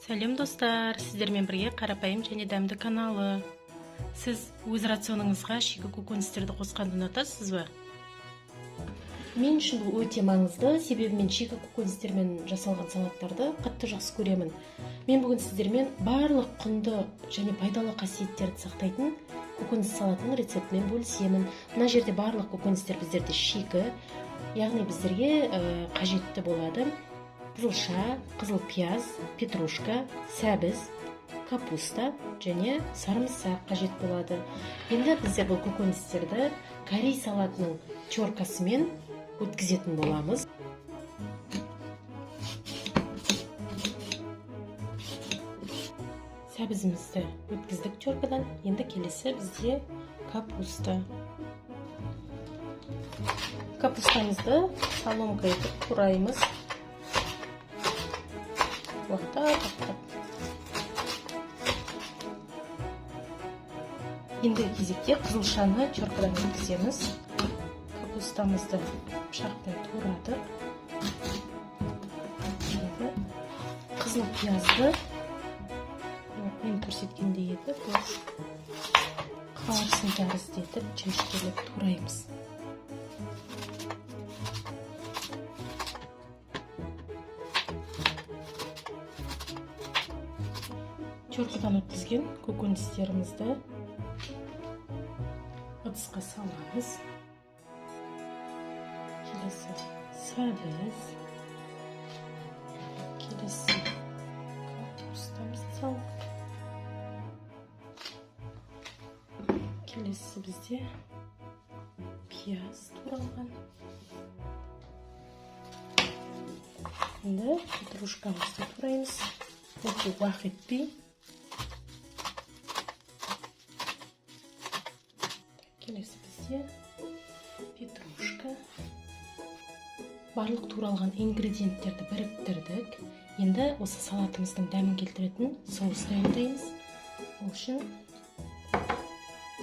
Сәлем достар, сіздермен бірге қарапайым және дәмді каналы. Сіз өз рационыңызға шикі көкөністерді қосқанды ұнатасыз ба? Мен үшін бұл өте маңызды, себебі мен шикі көкөністермен жасалған салаттарды қатты жақсы көремін. Мен бүгін сіздермен барлық құнды және пайдалы қасиеттерді сақтайтын көкөніс салатының рецептімен бөлісемін. Мына жерде барлық көкөністер біздерде шикі, яғни біздерге қажетті болады. Қызылша, қызыл пияз, петрушка, сәбіз, капуста және сарымсақ қажет болады. Енді біздер бұл көкөністерді корей салатының теркасымен өткізетін боламыз. Сәбізімізді өткіздік теркадан. Енді келесі бізде капуста. Капустамызды соломкой етіп тураймыз. Енді кезекте қызылшаны теркадан өткіземіз. Капустамызды пышақпен турадық. Енді қызыл пиязды мен көрсеткендей етіп, қауырсын тәрізді етіп жіңішкелеп тураймыз. Теркадан өткізген көкөністерімізді ыдысқа саламыз. Келесі сәбіз, келесі капустамызды салып, келесі бізде пияз туралған. Енді петрушкамызды тураймыз. Өте уақыт етпей. Келесі бізде петрушка. Барлық туралған ингредиенттерді біріктірдік. Енді осы салатымыздың дәмін келтіретін соус дайындаймыз. Ол үшін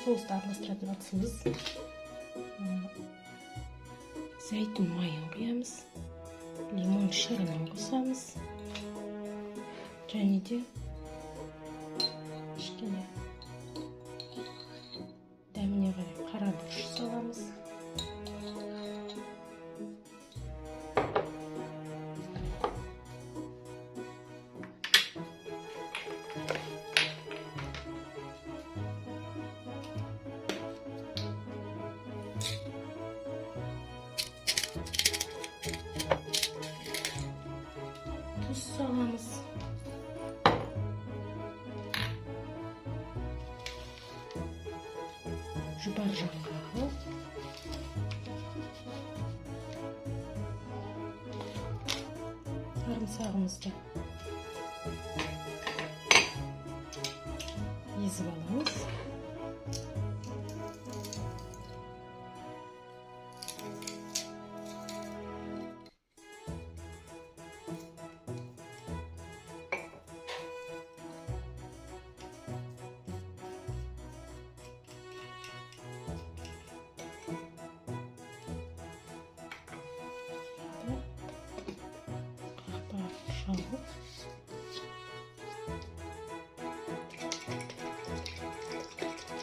соусты араластыратын ыдысымыз зәйтүн майын құямыз, лимон шырынын қосамыз, және де кішкене дәміне қарай қара бұрыш саламыз. Тұз саламыз. Жұпар жаңғағы, сарымсағымызды езіп аламыз.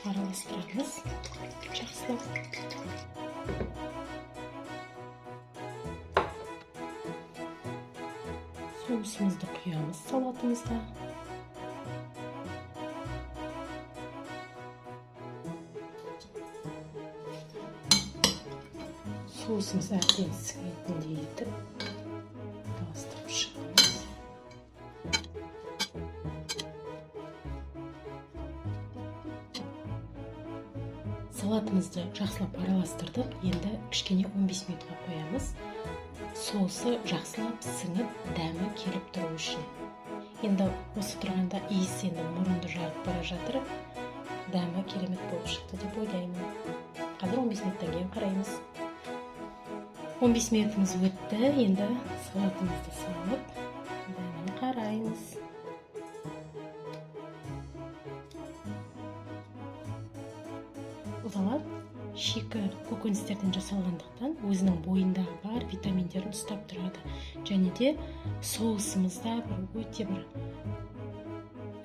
Араластырамыз жақсылап. Соусымызды құямыз салатымызда. Соусымыз әбден сіңетіндей етіп араластырып шығамыз. Салатымызды жақсылап араластырдық. Енді кішкене 15 минутқа қоямыз. Соусы жақсылап сіңіп, дәмі келіп тұру үшін. Енді осы тұрғанда иісі енді мұрынды жарып бара жатыр. Дәмі керемет болып шықты деп ойлаймын. Қазір 15 минуттан кейін қараймыз. 15 минутымыз өтті. Енді салатымызды салып, дәмін қараймыз. Бұл салат шикі көкөністерден жасалғандықтан өзінің бойындағы бар витаминдерін ұстап тұрады. Және де соусымыз да өте бір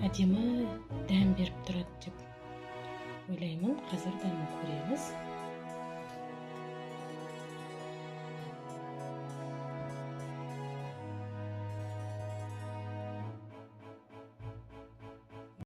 әдемі дәм беріп тұрады деп ойлаймын. Қазір дәмін көреміз.